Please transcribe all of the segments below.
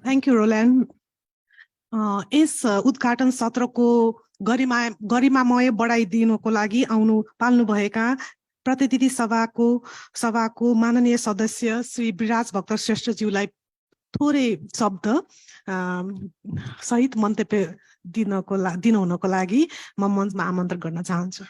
Thank you, Roland. Yes उद्घाटन सत्रको गरिमामय बढाइदिनुको लागि पाल्नुभएका प्रतिनिधि सभाको माननीय सदस्य श्री विराजभक्त श्रेष्ठज्यूलाई थोरै शब्द सहित मन्तव्य दिनुहुनको लागि म मञ्चमा आमन्त्रण गर्न चाहन्छु।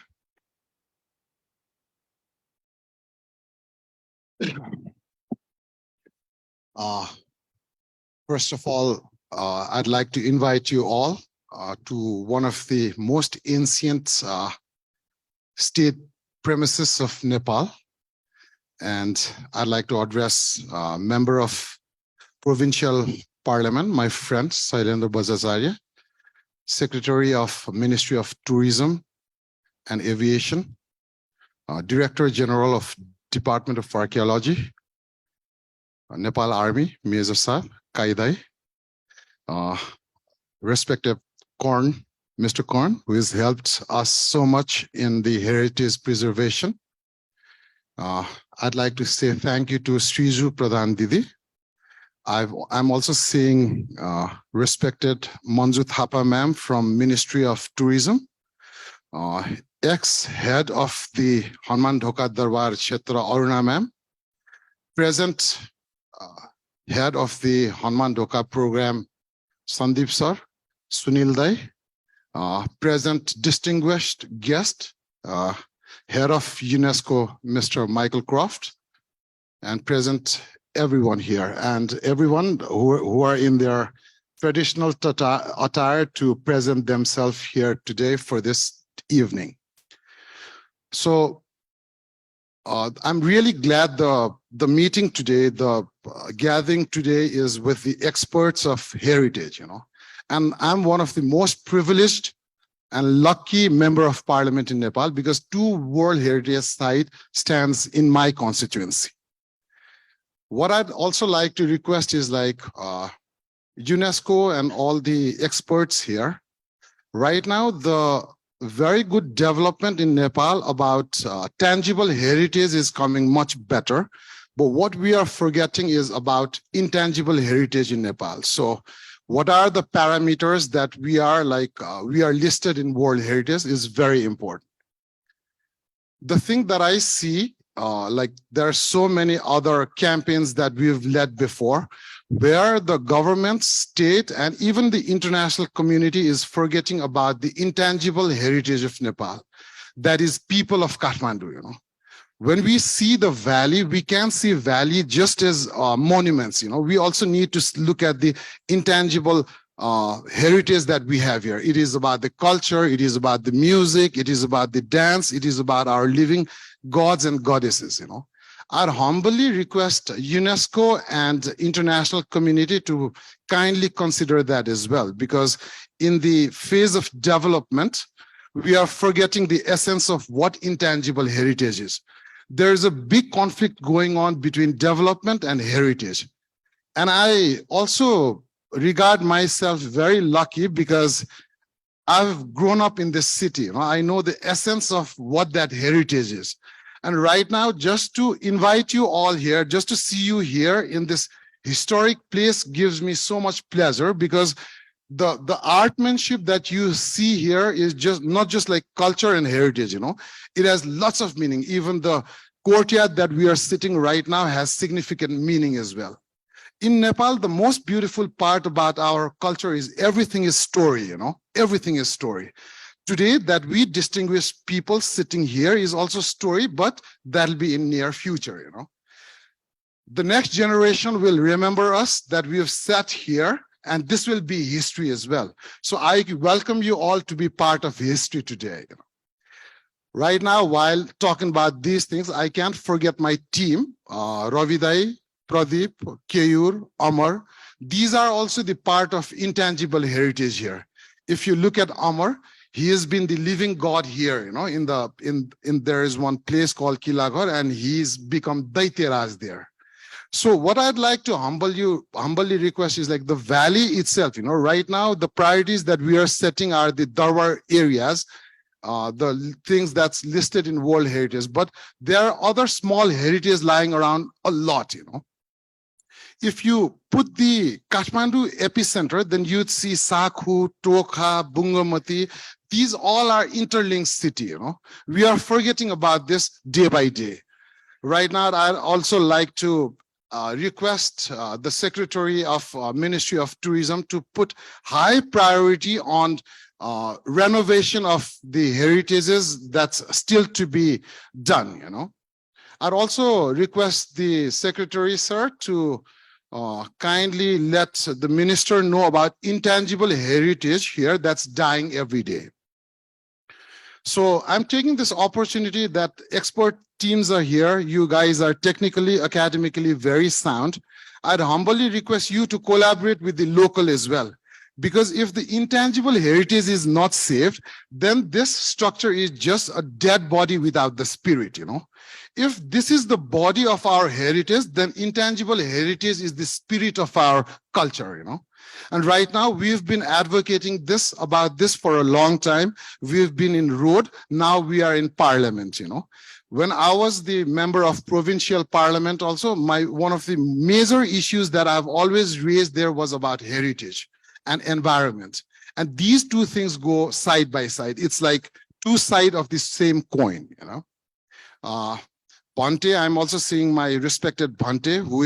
First of all, I'd like to invite you all to one of the most ancient state premises of Nepal. And I'd like to address a member of Provincial Parliament, my friend, Sailendra Bajajarya, Secretary of Ministry of Tourism and Aviation, Director General of Department of Archaeology, Nepal Army, Major Saab, Kaidai, respected Mr. Korn, who has helped us so much in the heritage preservation. I'd like to say thank you to Sriju Pradhan Didi. I'm also seeing respected Manju Thapa ma'am from Ministry of Tourism, ex-head of the Hanuman Dhoka Darbar Kshetra Aruna ma'am, present head of the Hanuman Dhoka program Sandeep sir, Sunil Dai, present distinguished guest, head of UNESCO Mr. Michael Croft, and present everyone here and everyone who are in their traditional attire to present themselves here today for this evening. So I'm really glad the meeting today, the gathering today is with the experts of heritage, and I'm one of the most privileged and lucky member of parliament in Nepal because 2 World Heritage Sites stands in my constituency. What I'd also like to request is UNESCO and all the experts here. Right now, the very good development in Nepal about tangible heritage is coming much better. But what we are forgetting is about intangible heritage in Nepal. So what are the parameters that we are listed in World Heritage is very important. The thing that I see, there are so many other campaigns that we've led before, where the government, state, and even the international community is forgetting about the intangible heritage of Nepal. That is people of Kathmandu, When we see the valley, we can see valley just as monuments, We also need to look at the intangible heritage that we have here. It is about the culture, it is about the music, it is about the dance, it is about our living gods and goddesses, I humbly request UNESCO and international community to kindly consider that as well, because in the phase of development, we are forgetting the essence of what intangible heritage is. There's a big conflict going on between development and heritage. And I also regard myself very lucky because I've grown up in this city. I know the essence of what that heritage is. And right now, just to invite you all here, just to see you here in this historic place gives me so much pleasure because the artmanship that you see here is just not just like culture and heritage, It has lots of meaning. Even the courtyard that we are sitting right now has significant meaning as well. In Nepal, the most beautiful part about our culture is everything is story, Everything is story. Today, that we distinguish people sitting here is also story, but that'll be in near future, The next generation will remember us that we have sat here, and this will be history as well. So I welcome you all to be part of history today. Right now, while talking about these things, I can't forget my team, Ravidai, Pradeep, Keyur, Amar. These are also the part of intangible heritage here. If you look at Amar, he has been the living God here, there is one place called Kilaghar, and he's become Daityaraj there. So what I'd like to humbly request is the valley itself, right now the priorities that we are setting are the Darbar areas, the things that's listed in World Heritage, but there are other small heritages lying around a lot, If you put the Kathmandu epicenter, then you'd see Sakhu, Tokha, Bungamati. These all are interlinked city, you know. We are forgetting about this day by day. Right now, I'd also like to request the Secretary of Ministry of Tourism to put high priority on renovation of the heritages that's still to be done, you know. I'd also request the Secretary, sir, to kindly let the minister know about intangible heritage here that's dying every day. So I'm taking this opportunity that expert teams are here. You guys are technically, academically very sound. I'd humbly request you to collaborate with the local as well. Because if the intangible heritage is not saved, then this structure is just a dead body without the spirit, you know. If this is the body of our heritage, then intangible heritage is the spirit of our culture, you know. And right now, we've been advocating about this for a long time. We've been in road, now we are in parliament, you know. When I was the member of provincial parliament also, one of the major issues that I've always raised there was about heritage and environment. And these two things go side by side. It's like two sides of the same coin, you know. Bhante, I'm also seeing my respected Bhante, who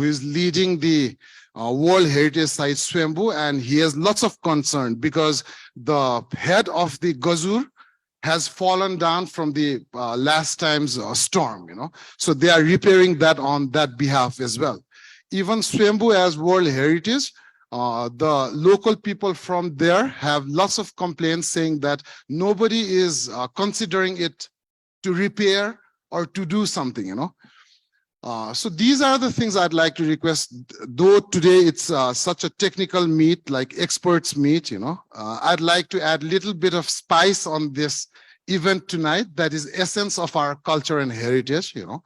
is leading the World Heritage Site Swambhu, and he has lots of concern because the head of the Gazur has fallen down from the last time's storm, you know. So they are repairing that on that behalf as well. Even Swambhu as World Heritage, the local people from there have lots of complaints saying that nobody is considering it to repair or to do something, you know. So these are the things I'd like to request, though today it's such a technical meet, like experts meet, you know. I'd like to add a little bit of spice on this event tonight, that is essence of our culture and heritage, you know.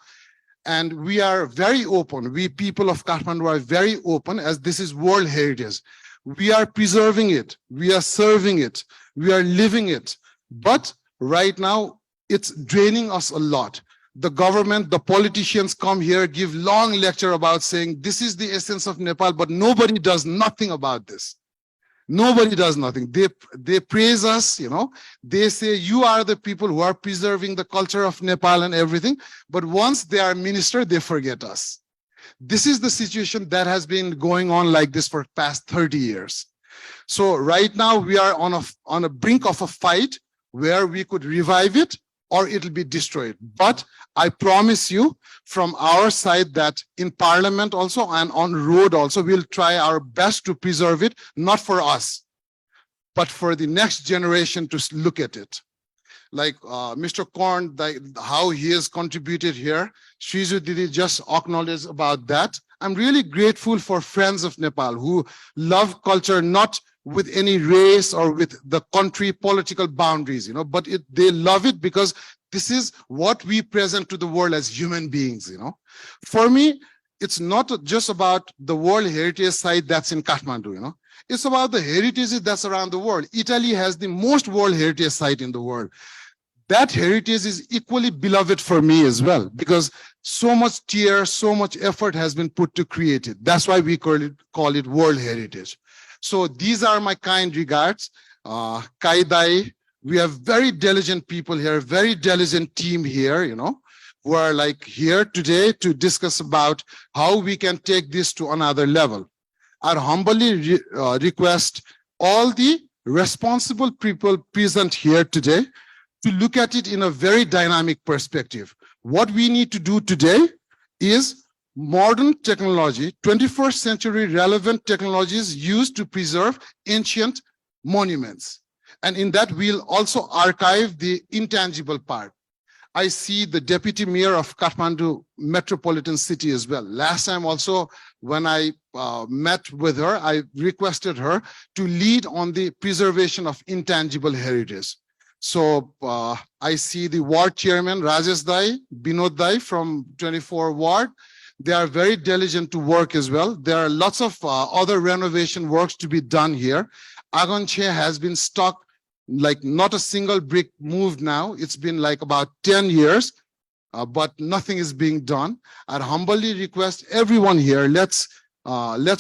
And we are very open. We people of Kathmandu are very open, as this is World Heritage. We are preserving it. We are serving it. We are living it. But right now, it's draining us a lot. The government, the politicians come here, give long lecture about saying this is the essence of Nepal, but nobody does nothing about this. Nobody does nothing. They praise us, you know. They say you are the people who are preserving the culture of Nepal and everything. But once they are minister, they forget us. This is the situation that has been going on like this for past 30 years. So right now we are on a brink of a fight where we could revive it or it'll be destroyed. But I promise you from our side that in parliament also and on road also, we'll try our best to preserve it, not for us, but for the next generation to look at it. Like Mr. Korn, how he has contributed here, Shrizu Didi just acknowledged about that. I'm really grateful for friends of Nepal who love culture, not with any race or with the country political boundaries, you know, but they love it because this is what we present to the world as human beings, you know. For me, it's not just about the World Heritage Site that's in Kathmandu, you know. It's about the heritages that's around the world. Italy has the most World Heritage Site in the world. That heritage is equally beloved for me as well, because so much tears, so much effort has been put to create it. That's why we call it World Heritage. So these are my kind regards. Kaidai, we have very diligent people here, very diligent team here, you know, who are like here today to discuss about how we can take this to another level. I humbly request all the responsible people present here today to look at it in a very dynamic perspective. What we need to do today is modern technology, 21st century relevant technologies used to preserve ancient monuments. And in that, we'll also archive the intangible part. I see the deputy mayor of Kathmandu Metropolitan City as well. Last time also, when I met with her, I requested her to lead on the preservation of intangible heritage. So I see the ward chairman, Rajesh Dai, Binod Dai from 24 ward. They are very diligent to work as well. There are lots of other renovation works to be done here. Agonche has been stuck, like not a single brick moved now. It's been like about 10 years. but nothing is being done. I humbly request everyone here, let's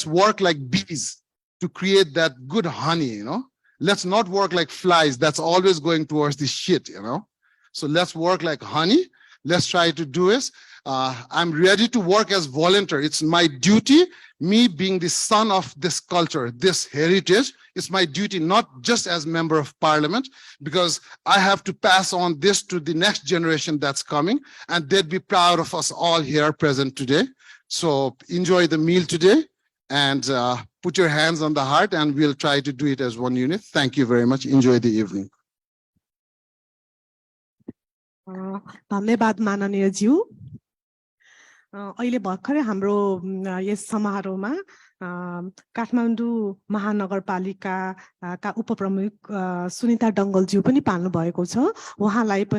work like bees to create that good honey, you know. Let's not work like flies that's always going towards the shit, you know. So let's work like honey. Let's try to do this. I'm ready to work as volunteer. It's my duty, me being the son of this culture, this heritage, it's my duty, not just as member of parliament, because I have to pass on this to the next generation that's coming, and they'd be proud of us all here present today. So enjoy the meal today, and put your hands on the heart, and we'll try to do it as one unit. Thank you very much. Enjoy the evening. धन्यवाद माननीय ज्यू। अहिले भर्खरै हाम्रो yes समारोहमा काठमाडौँ महानगरपालिका का उपप्रमुख सुनिता डंगलज्यू पनि पाल्नु भएको छ। उहाँलाई पनि